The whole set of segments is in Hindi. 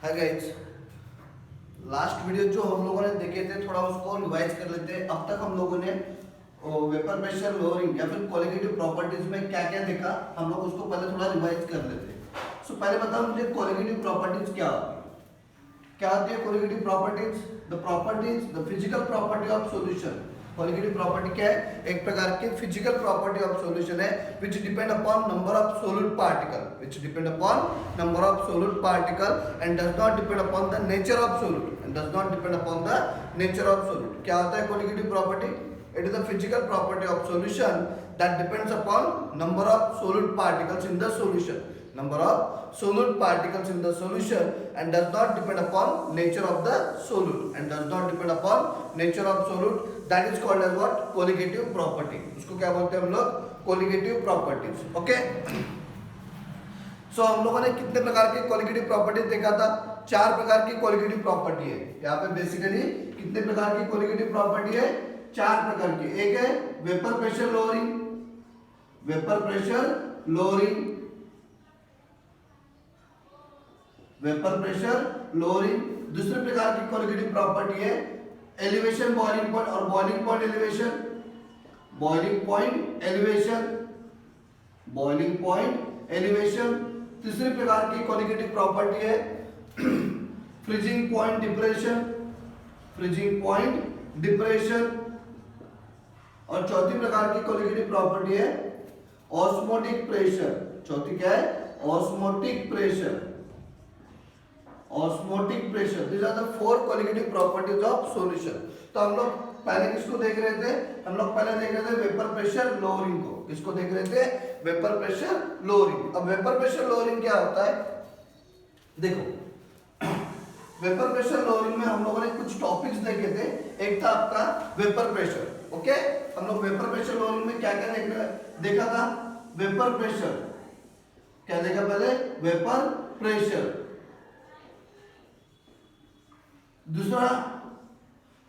हाय गाइस, लास्ट वीडियो जो हम लोगों ने देखे थे थोड़ा उसको रिवाइज कर लेते हैं। अब तक हम लोगों ने वेपर प्रेशर लोअरिंग या फिर क्वालिटेटिव प्रॉपर्टीज में क्या क्या देखा, हम लोग उसको पहले थोड़ा रिवाइज कर लेते हैं। सो पहले बताओ मुझे क्वालिटेटिव प्रॉपर्टीज क्या होती है qualitative properties? The physical property of solution. Qualitative property क्या है? एक प्रकार की फिजिकल प्रॉपर्टी ऑफ सॉल्यूशन है which depend upon number of solute particle and does not depend upon the nature of solute क्या होता है qualitative property? It is the physical property of solution that depends upon number of solute particles in the solution and does not depend upon nature of the solute that is called as what? Colligative property। उसको क्या बोलते हैं हम लोग? Colligative properties। ओके, सो हम लोगों ने कितने प्रकार के क्वालिटेटिव प्रॉपर्टीज देखा था? 4 प्रकार की क्वालिटेटिव प्रॉपर्टी है। यहाँ पे बेसिकली कितने प्रकार की क्वालिटेटिव प्रॉपर्टी है? 4 प्रकार की। एक है वेपर प्रेशर लोअरिंग। दूसरे प्रकार की क्वालिटेटिव प्रॉपर्टी है एलिवेशन बॉइलिंग पॉइंट और बॉइलिंग पॉइंट एलिवेशन। तीसरी प्रकार की क्वालिटेटिव प्रॉपर्टी है फ्रीजिंग पॉइंट डिप्रेशन। और चौथी प्रकार की क्वालिटेटिव प्रॉपर्टी है ऑस्मोटिक प्रेशर। चौथी क्या है? Osmotic pressure. This are the 4 qualitative properties of solution. तो हम लोग पहले किसको देख रहे थे? हम लोग पहले देख रहे थे वेपर प्रेशर लोअरिंग को। किसको देख रहे थे? Vapour pressure lowering. अब वेपर प्रेशर लोअरिंग क्या होता है? देखो, वेपर प्रेशर लोअरिंग में हम लोगों ने कुछ टॉपिक्स देखे थे। एक था आपका वेपर प्रेशर। ओके, हम लोग वेपर प्रेशर लोअरिंग में क्या क्या देखा था? वेपर प्रेशर क्या देखा? पहले वेपर प्रेशर। दूसरा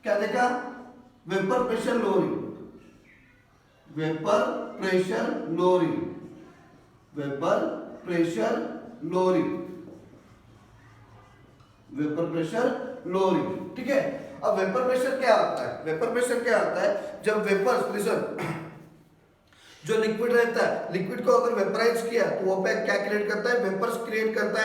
क्या देखा? Vapour pressure lowering. ठीक है। अब वेपर प्रेशर क्या होता है? जब वेपर्स, लिसन, जो लिक्विड रहता है, लिक्विड को अगर वेपराइज किया तो वो पे क्या क्रिएट करता है? वेपर्स क्रिएट करता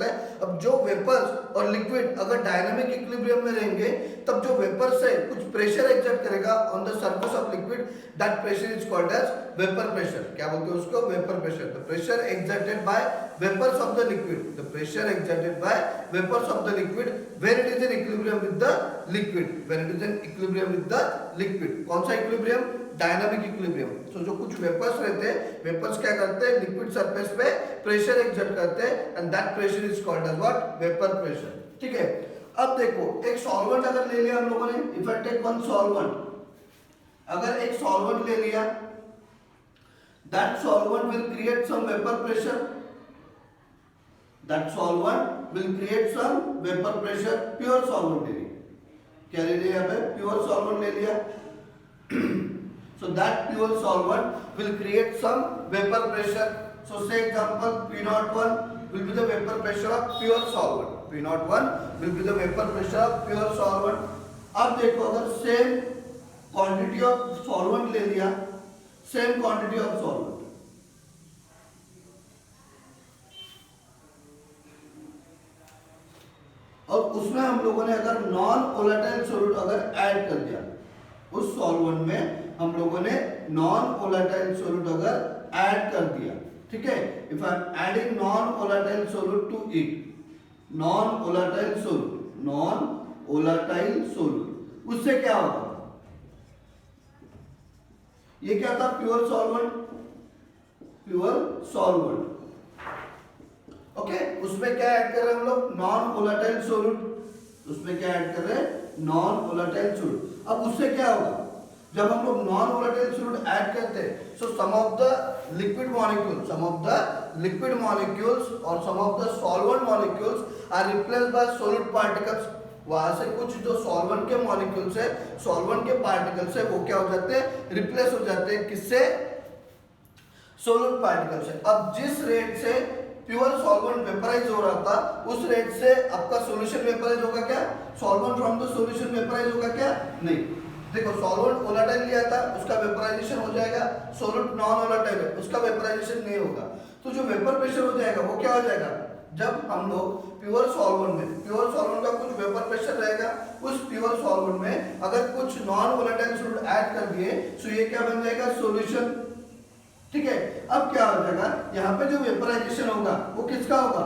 है। अब जो वेपर्स और लिक्विड अगर डायनामिक इक्विलिब्रियम में रहेंगे तब जो वेपर्स है कुछ प्रेशर एक्सर्ट करेगा on the surface of liquid, that pressure is called as vapour pressure. क्या बोलते हैं उसको? Vapour pressure. The pressure exerted by vapours of the liquid when it is in equilibrium with the liquid। कौन सा इक्विलिब्रियम? Dynamic equilibrium. सो जो कुछ वेपर्स रहते हैं, वेपर्स क्या करते हैं? लिक्विड सरफेस पे प्रेशर एक्सर्ट करते हैं and that pressure is called as what? Vapour pressure. ठीक है। अब देखो, एक सॉल्वेंट अगर ले लिया हम लोगों ने, if I take one solvent, अगर एक सॉल्वेंट ले लिया, that solvent will create some vapour pressure. Pure solvent ले लिया। क्या ले लिया? यहाँ पे प्योर सॉल्वेंट ले लिया। So that pure solvent will create some vapor pressure. So say example P01 will be the vapor pressure of pure solvent। अब देखो, अगर सेम क्वांटिटी ऑफ सॉल्वेंट ले लिया, और उसमें हम लोगों ने अगर नॉन वोलेटाइल सोल्यूट अगर ऐड कर दिया, उस सॉल्वेंट में हम लोगों ने नॉन वोलेटाइल सोल्यूट अगर ऐड कर दिया, ठीक है। If I am adding non volatile solute to it, non volatile solute, उससे क्या होगा? ये क्या था? Pure solvent. ओके, उसमें क्या ऐड कर रहे हैं हम लोग? Non volatile solute. अब उससे क्या होगा? जब हम लोग नॉन वोलेटाइल सोल्यूट ऐड करते हैं, so some of the liquid molecules और some of the solvent molecules are replaced by solute particles. वहां से कुछ जो सॉल्वेंट के मॉलिक्यूल्स है, सॉल्वेंट के पार्टिकल्स है, वो क्या हो जाते हैं? रिप्लेस हो जाते हैं। किससे? सोल्यूट पार्टिकल से। अब जिस रेट से प्योर सॉल्वेंट वेपराइज हो रहा था उस रेट से आपका सॉल्यूशन वेपराइज होगा क्या? Solvent from the solution vaporise होगा क्या? नहीं। देखो सॉल्वेंट वोलेटाइल लिया था उसका वेपराइजेशन हो जाएगा, सॉल्वेंट नॉन वोलेटाइल है उसका वेपराइजेशन नहीं होगा। तो जो वेपर प्रेशर हो जाएगा वो क्या हो जाएगा? जब हम लोग प्योर सॉल्वेंट में, प्योर सॉल्वेंट का कुछ वेपर प्रेशर रहेगा, उस प्योर सॉल्वेंट में अगर कुछ नॉन वोलेटाइल सॉल्यूट ऐड कर दिए तो ये क्या बन जाएगा? सॉल्यूशन। ठीक है, अब क्या हो जाएगा? यहाँ पे जो वेपराइजेशन होगा वो किसका होगा?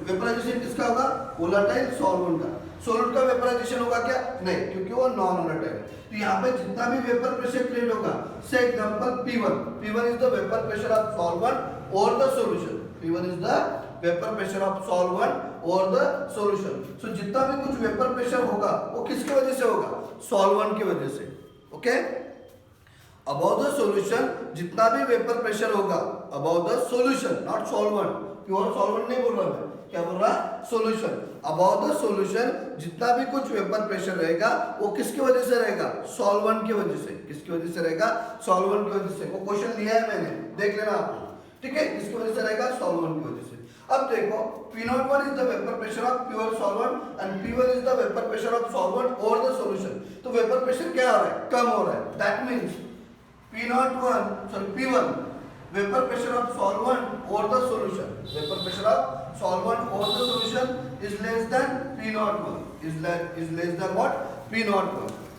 वेपराइजेशन किसका होगा? वोलेटाइल सॉल्वेंट का। सॉल्यूट का वेपराइजेशन होगा क्या? नहीं, क्योंकि वो नॉन वोलेटाइल है। तो यहाँ पे जितना भी वेपर प्रेशर क्रिएट होगा, से example P1 is the vapour pressure of solvent और the solution. P1 is the vapour pressure of solvent और द सॉल्यूशन। सो जितना भी कुछ वेपर प्रेशर होगा वो किसकी वजह से होगा? सॉल्वेंट की वजह से। ओके, अबाउट द सॉल्यूशन जितना भी वेपर प्रेशर होगा, about the solution, not solvent, pure solvent नहीं बोल रहा मैं, क्या बोल रहा? सॉल्यूशन। अबाउट द सॉल्यूशन जितना भी कुछ वेपर प्रेशर रहेगा वो किसकी वजह से रहेगा? सॉल्वेंट की वजह से। किसकी वजह से रहेगा? सॉल्वेंट की वजह से। वो क्वेश्चन लिया है मैंने, देख लेना आप लोग। ठीक है, किसकी वजह से रहेगा? सॉल्वेंट की वजह से। अब देखो P01 is the vapor pressure of pure solvent and P1 is the vapor pressure of solvent or the solution. तो वेपर प्रेशर क्या हो रहा है? कम हो रहा है। That means P1 vapor pressure of solvent or the solution, vapor pressure of solvent or the solution is less than P01, is less than what? P01।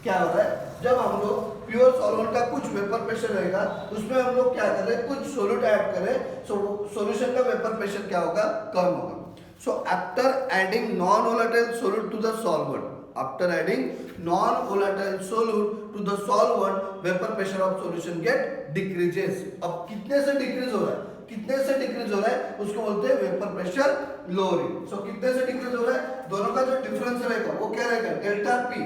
क्या हो रहा है? जब हम लोग प्योर सॉल्वेंट का कुछ वेपर प्रेशर रहेगा उसमें हम लोग क्या कर रहे हैं? कुछ सोल्यूट ऐड करें, सॉल्यूशन का वेपर प्रेशर क्या होगा? कम होगा। So after adding non volatile solute to the solvent, after adding non volatile solute to the solvent, vapour pressure of solution get decreases. अब कितने से डिक्रीज हो रहा है? कितने से डिक्रीज हो रहा है उसको बोलते हैं वेपर प्रेशर लोअरिंग। सो कितने से डिक्रीज हो रहा है? दोनों का जो डिफरेंस रहेगा वो क्या रहेगा? Delta P.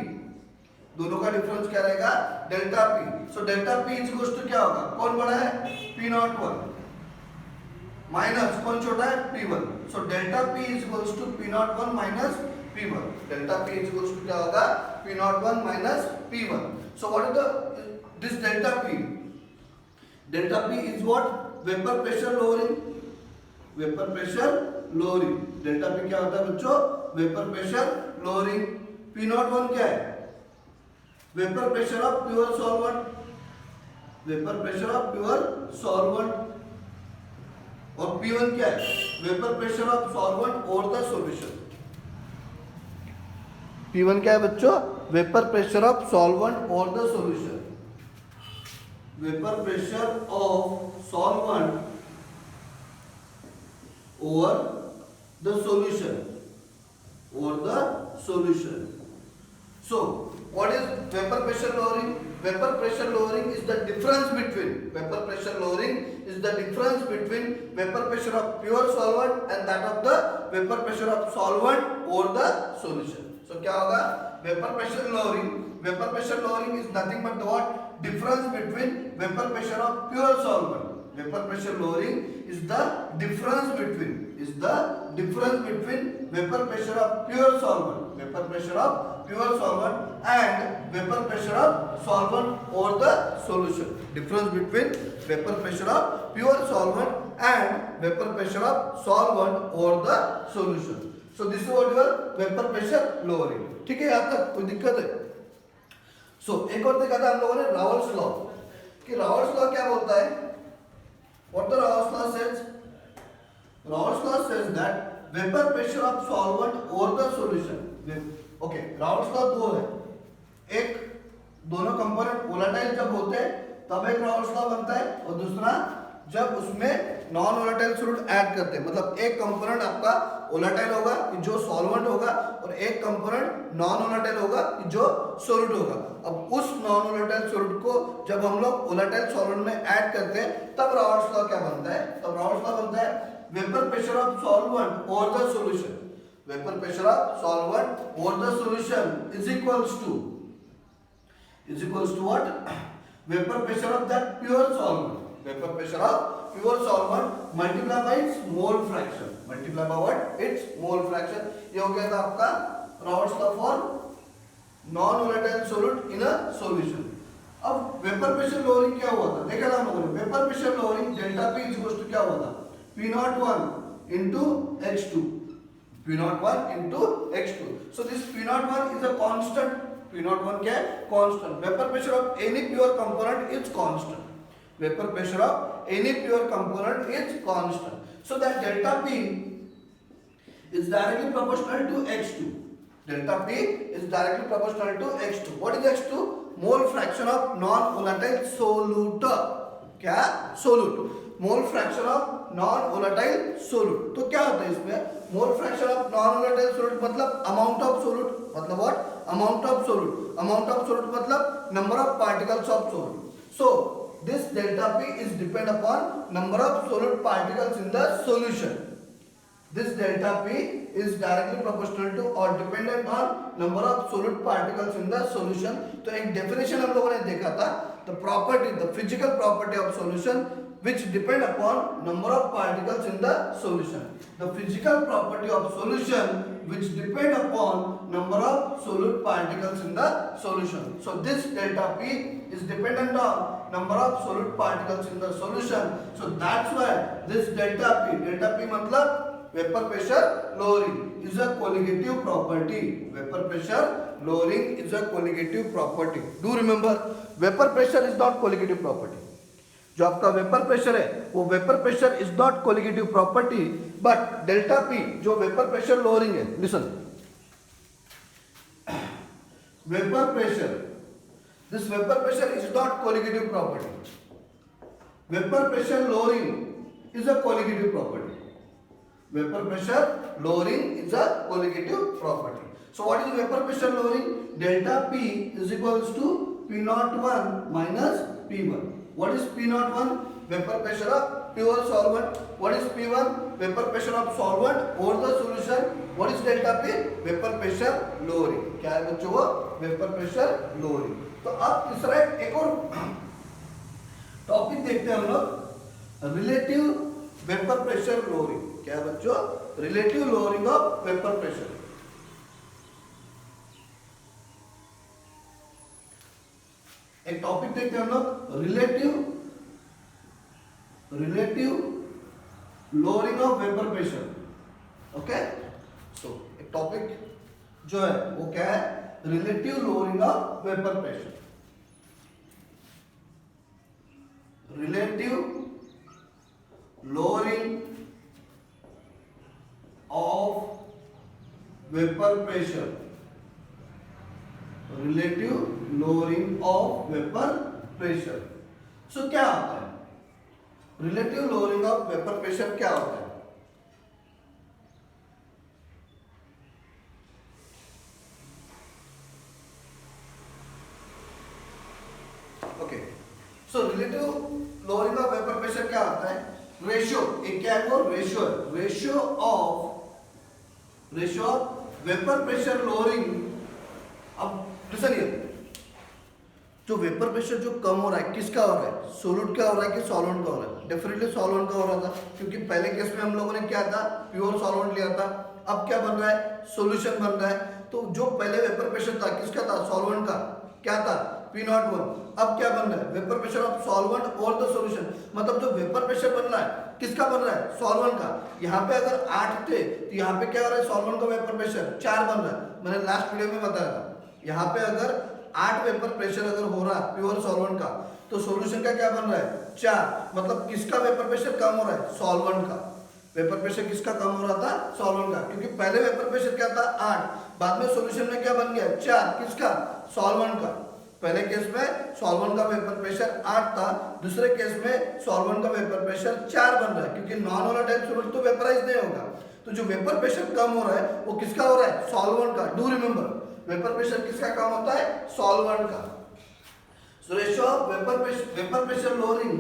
दोनों का डिफरेंस क्या रहेगा? Delta P. So delta P is equal to क्या होगा? कौन बड़ा है? P01 माइनस कौन छोटा है? P1। So delta P is equal to P01 minus P1। Delta P is equal to क्या होगा? P01 minus P1। So what is the this delta P? Delta P is what? Vapour pressure lowering. Vapour pressure lowering. Delta P क्या होता है बच्चों? Vapour pressure lowering. P01 क्या है? Vapour pressure of pure solvent. Vapour pressure of pure solvent. और P1 क्या है? वेपर प्रेशर ऑफ सॉल्वेंट और द सॉल्यूशन। P1 क्या है बच्चों? वेपर प्रेशर ऑफ सॉल्वेंट और the solution. Vapour pressure of solvent और द सॉल्यूशन, और the solution. So what is vapor pressure lowering? Vapor pressure lowering is the difference between, vapor pressure lowering is the difference between vapor pressure of pure solvent and that of the vapor pressure of solvent or the solution. So क्या होगा? Vapor pressure lowering, vapor pressure lowering is nothing but the what? Difference between vapor pressure of pure solvent. Vapor pressure lowering is the difference between, vapor pressure of pure solvent, vapor pressure of pure solvent and vapor pressure of solvent or the solution. Difference between vapor pressure of pure solvent and vapor pressure of solvent or the solution. So this is what your vapor pressure lowering. ठीक है, यहाँ तक कोई दिक्कत है? So एक और देखा था हम लोगों ने रावल्स लॉ, कि रावल्स लॉ क्या बोलता है? What the Raoult's law says? Raoult's law says that vapor pressure of solvent or the solution. Okay, Raoult's law दो है। एक, दोनों कंपोनेंट वोलेटाइल जब होते हैं तब एक Raoult's law बनता है, और दूसरा जब उसमें नॉन वोलेटाइल सॉल्यूट ऐड करते हैं। मतलब एक कंपोनेंट आपका वोलेटाइल होगा कि जो सॉल्वेंट होगा, और एक कंपोनेंट नॉन वोलेटाइल होगा कि जो सॉल्यूट होगा। अब उस नॉन वोलेटाइल सॉल्यूट को जब हम लोग वोलेटाइल सॉल्वेंट में ऐड करते हैं तब राउल्ट्स लॉ क्या बनता है? तब राउल्ट्स लॉ बनता है वेपर प्रेशर ऑफ सॉल्वेंट और the solution, vapour pressure of solvent और the solution is equals to what? Vapour pressure of that pure solvent, vapour pressure of pure solvent multiply by its mole fraction, multiply by what? Its mole fraction। ये हो गया था आपका Raoult's law for non volatile solute in a solution। अब वेपर प्रेशर लोअरिंग क्या हुआ था? देखा था हम लोगों ने, vapour pressure lowering delta P is equal to क्या हुआ था? P naught 1 into x2. P naught 1 into x2. So this P naught 1 is a constant. P naught 1 क्या है? Constant. Vapor pressure of any pure component is constant. Vapor pressure of any pure component is constant. So that delta P is directly proportional to x2. Delta P is directly proportional to x2. What is x2? Mole fraction of non-volatile solute. क्या? Solute. Mole fraction of non volatile solute. तो क्या होता है इसमें? Mole fraction of non volatile solute मतलब अमाउंट ऑफ सोल्यूट. मतलब what? Amount of solute. Amount of solute मतलब number of particles of solute. So this delta P is depend upon number of solute particles in the solution. This delta P is directly proportional to or dependent on number of solute particles in the solution. तो एक definition हम लोगों ने देखा था, the property, the physical property of solution which depend upon number of particles in the solution. The physical property of solution which depend upon number of solute particles in the solution. So this delta P is dependent on number of solute particles in the solution. So that's why this delta P मतलब vapor pressure lowering is a colligative property. Vapor pressure lowering is a colligative property. Do remember, vapor pressure is not colligative property. जो आपका वेपर प्रेशर है वो vapour pressure is not colligative property, but delta P जो वेपर प्रेशर लोअरिंग है, listen, vapour pressure, this vapour pressure is not colligative property. Vapour pressure lowering is a colligative property. Vapour pressure lowering is a colligative property. So what is vapor pressure lowering? Delta P is equals to P01 minus P1. What is P01? Vapor pressure of pure solvent. What is P1? Vapor pressure of solvent over the solution. What is delta P? Vapor pressure lowering. क्या है बच्चों वो? Vapor pressure lowering. तो अब तीसरा एक और टॉपिक देखते हैं हम लोग, रिलेटिव वेपर प्रेशर लोअरिंग. क्या है बच्चों? Relative lowering of vapour pressure. एक टॉपिक देखते हैं हम लोग, relative lowering of vapour pressure. Okay, so एक टॉपिक जो है वो क्या है? Relative lowering of vapour pressure. Relative lowering of vapour pressure. Relative lowering of vapour pressure. So क्या होता है? Relative lowering of vapour pressure क्या होता है? Okay, so relative lowering of vapour pressure क्या होता है? रेशियो, एक क्या है वो? Ratio of vapour pressure lowering. अब लिसन, जो वेपर प्रेशर जो कम हो रहा है किसका हो रहा है? सोल्यूट का हो रहा है कि सॉल्वेंट का हो रहा है? डेफिनेटली सॉल्वेंट का हो रहा था, क्योंकि पहले केस में हम लोगों ने क्या था? प्योर सॉल्वेंट लिया था. अब क्या बन रहा है? सॉल्यूशन बन रहा है. तो जो पहले वेपर प्रेशर था किसका था? सॉल्वेंट का. क्या था? P01. अब क्या बन रहा है? वेपर प्रेशर ऑफ सॉल्वेंट और द सॉल्यूशन. मतलब जो वेपर प्रेशर बन रहा है किसका बन रहा है? सॉल्वेंट का. यहाँ पे अगर 8 थे तो यहाँ पे क्या हो रहा है? सॉल्वेंट का वेपर प्रेशर 4 बन रहा है. मैंने लास्ट वीडियो में बताया था. यहाँ पे अगर 8 वेपर प्रेशर अगर हो रहा है प्योर सॉल्वेंट का, तो सॉल्यूशन का क्या बन रहा है? 4. मतलब किसका वेपर प्रेशर कम हो रहा है? सॉल्वेंट का. वेपर प्रेशर किसका कम हो रहा था? सॉल्वेंट का. क्योंकि पहले वेपर प्रेशर क्या था? 8. बाद में सॉल्यूशन में क्या बन गया? 4. किसका? सॉल्वेंट का. पहले केस में सॉल्वेंट का वेपर प्रेशर 8 था, दूसरे केस में सॉल्वेंट का वेपर प्रेशर 4 बन रहा है, क्योंकि नॉन वोलेटाइल सॉल्वेंट तो वेपराइज नहीं होगा. तो जो वेपर प्रेशर कम हो रहा है वो किसका हो रहा है? सॉल्वेंट का. डू रिमेंबर, वेपर प्रेशर किसका कम होता है? सॉल्वेंट का. So ratio of vapour pressure lowering,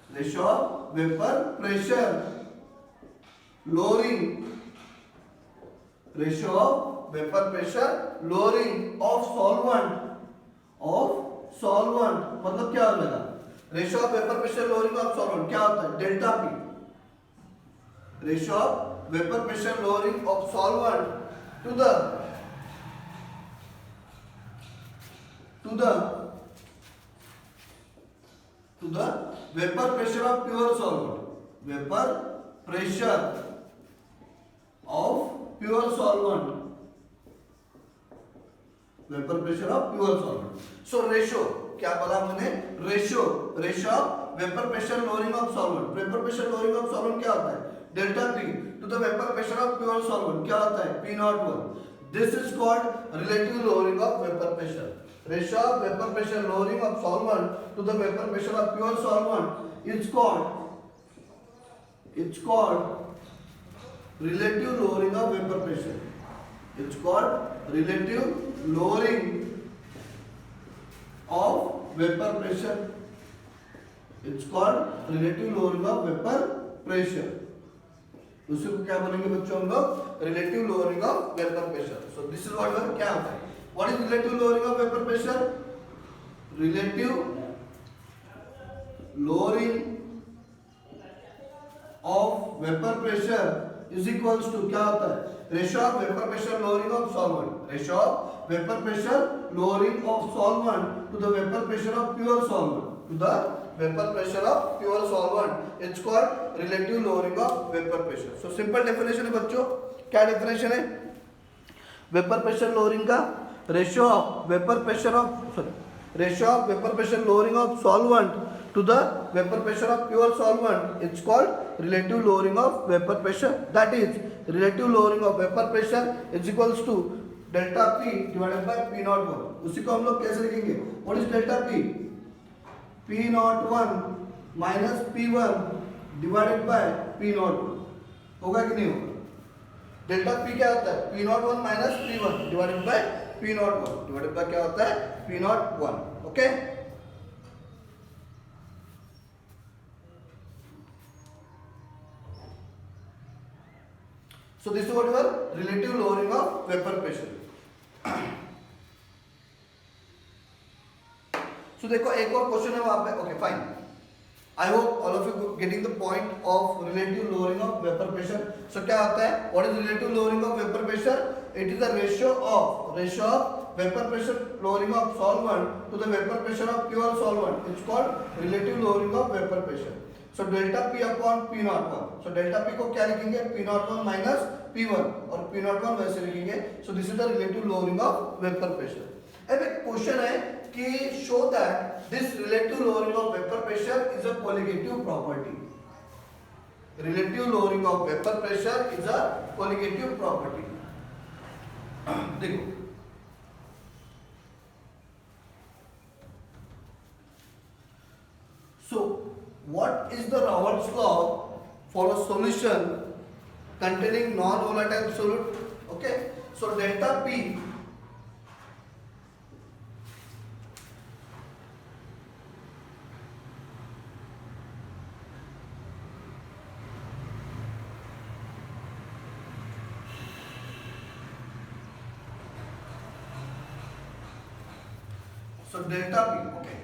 ratio of vapour pressure lowering, ratio of vapour pressure lowering of solvent मतलब क्या हो जाएगा? Ratio of vapour pressure lowering of solvent क्या होता है? Delta P. Ratio of vapour pressure lowering of solvent to the vapor pressure of pure solvent. vapor pressure of pure solvent. Vapor pressure of pure solvent. So ratio क्या बोला हमने? ratio of vapor pressure lowering of solvent. Vapor pressure lowering of solvent क्या होता है? Delta P to the vapor pressure of pure solvent क्या होता है? P01. This is called relative lowering of vapor pressure. Ratio of vapor pressure lowering of solvent to the vapor pressure of pure solvent is called relative lowering of vapor pressure. It's called relative lowering of vapor pressure. It's called relative lowering of vapor pressure. उसी को क्या बोलेंगे बच्चों हम लोग? Relative lowering of vapor pressure. So this is what क्या होता है? What is relative lowering of vapor pressure? Relative lowering of vapor pressure is equals to क्या होता है? Ratio of vapor pressure lowering of solvent. Ratio of vapor pressure lowering of solvent to the vapor pressure of pure solvent. To the vapor pressure of pure solvent. It's called relative lowering of vapor pressure. So simple definition है बच्चों. क्या definition है? Vapor pressure lowering का ratio of vapor pressure lowering of solvent to the vapor pressure of pure solvent. It's called relative lowering of vapor pressure. That is relative lowering of vapor pressure is equals to delta P divided by P01. उसी को हम लोग कैसे लिखेंगे? What is delta P? P01 minus P1 divided by P01. होगा कि नहीं होगा? डेल्टा P क्या होता है? P01 minus P1 divided by P01 divided by क्या होता है? P01. Okay? So this is what your relative lowering of vapor pressure. So देखो एक और क्वेश्चन है वहां पे. Okay, fine. I hope all of you getting the point of relative lowering of vapor pressure. So क्या होता है? What is relative lowering of vapor pressure? It is the ratio of vapor pressure lowering of solvent to the vapor pressure of pure solvent. It's called relative lowering of vapor pressure. So delta P upon P01. So delta P को क्या लिखेंगे? P01 minus P1 और P01 वैसे लिखेंगे. So this is the relative lowering of vapor pressure. अब एक क्वेश्चन है कि show that this relative lowering of vapor pressure is a colligative property. Relative lowering of vapor pressure is a colligative property. देखो so what is the Raoult's law for a solution containing non-volatile solute? Okay, so delta P so delta P. Okay,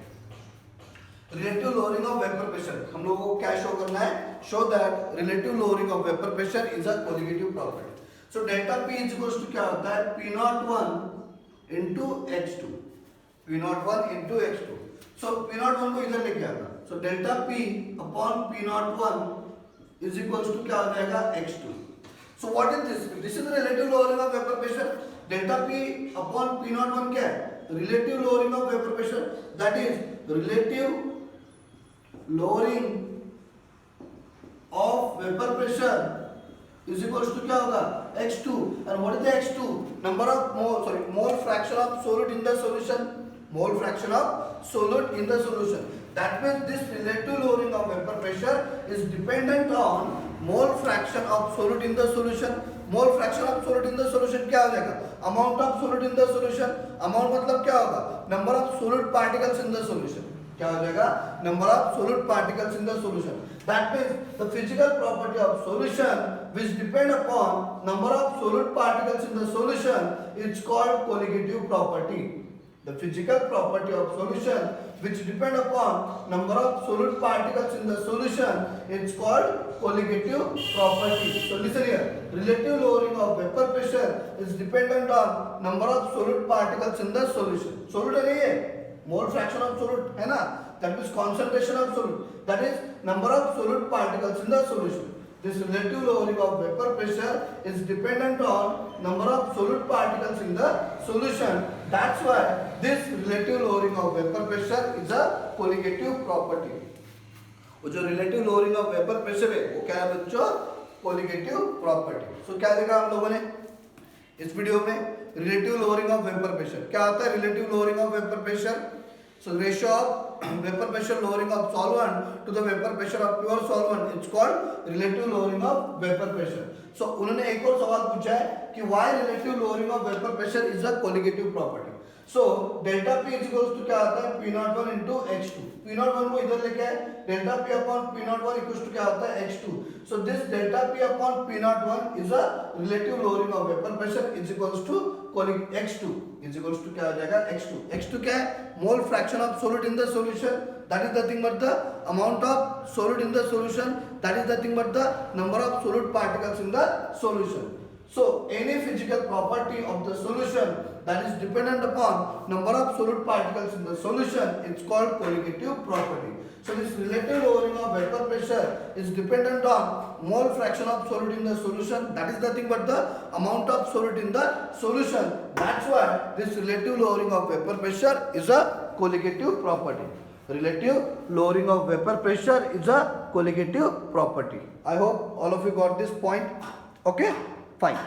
relative lowering of vapor pressure हम लोगों को क्या शो करना है? Show that relative lowering of vapor pressure is a colligative property. So delta P is equals to क्या होता है? P01 into H2. P01 into H2. So P01 को इधर लेके आना. So delta P upon P01 is equals to क्या हो जाएगा? H2. So what is this? This is the relative lowering of vapor pressure. Delta P upon P01 क्या है? Relative lowering of vapor pressure. That is relative lowering of vapor pressure is equals to क्या होगा? H2. And what is the H2? Number of mole fraction of solute in the solution. Mole fraction of solute in the solution. That means this relative lowering of vapor pressure is dependent on mole fraction of solute in the solution. Mole fraction of solute in the solution क्या हो जाएगा? Amount of solute in the solution. Amount मतलब क्या होगा? Number of solute particles in the solution. क्या हो जाएगा? Number of solute particles in the solution. That means the physical property of solution which depend upon number of solute particles in the solution is called colligative property. The physical property of solution which depend upon number of solute particles in the solution is called colligative property. So listen here. Relative lowering of vapor pressure is dependent on number of solute particles in the solution. Solute है ये, mole fraction of solute है ना? that means concentration of solute, that is number of solute particles in the solution. This relative lowering of vapor pressure is dependent on number of solute particles in the solution. That's why this relative lowering of vapor pressure is a colligative property. वो जो relative lowering of vapour pressure है वो क्या है बच्चों, कोलिगेटिव प्रॉपर्टी. सो क्या देखा हम लोगों ने इस वीडियो में, relative lowering of vapour pressure. क्या होता है relative lowering of vapour pressure? So ratio of vapour pressure lowering of solvent to the vapour pressure of pure solvent, it's called relative lowering of vapour pressure. So उन्होंने एक और सवाल पूछा है कि why relative lowering of vapour pressure is a colligative property. So delta P is equals to क्या आता है, P naught one into H two. P naught one को इधर लेके आए, delta P upon P naught one equals to क्या होता है, H two. So this delta P upon P naught one is a relative lowering of vapour pressure is equals to X two is equals to क्या हो जाएगा, एक्स टू. एक्स टू क्या है, mole fraction of solute in the solution, that is nothing but the amount of solute in the solution, that is nothing but the number of solute particles in the solution. So any physical property of the solution that is dependent upon number of solute particles in the solution, it's called colligative property. So this relative lowering of vapor pressure is dependent on mole fraction of solute in the solution, that is nothing but the amount of solute in the solution. That's why this relative lowering of vapor pressure is a colligative property. Relative lowering of vapor pressure is a colligative property. I hope all of you got this point. Okay, fine.